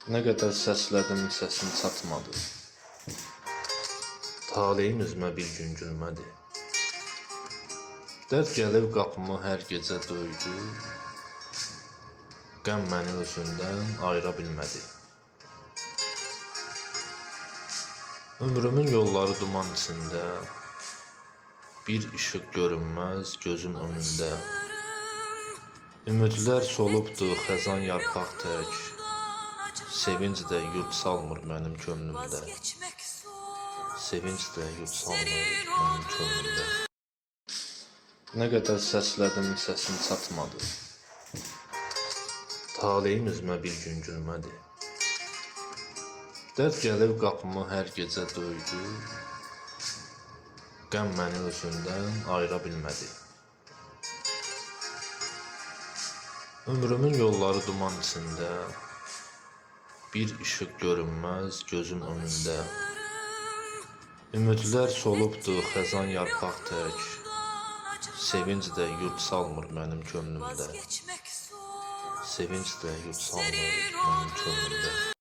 Ne qədər səslədim, səsim çatmadı. Taleyim üzmə bir gün gülmədi. Dərd gəlib qapımı hər gecə döydü. Qəm məni özündən ayıra bilmədi. Ömrümün yolları duman içində, bir işıq görünməz gözüm önündə. Ümidlər solubdu xəzan yarpaq tək, sevinc də yurd salmır mənim könlümdə. Sevinc də yurd salmır mənim könlümdə. Nə qədər səslədim, səsim çatmadı. Taleyim üzmə bir gün gülmədi. Dərd gəlib qapımı hər gecə döydü. Qəm məni özündən ayıra bilmədi. Ömrümün yolları duman içində, bir işıq görünməz gözüm önündə. Ümidlər solubdu xəzan yarpaq tək, sevinc də yurd salmır mənim könlümdə. Sevinc də yurd salmır mənim könlümdə.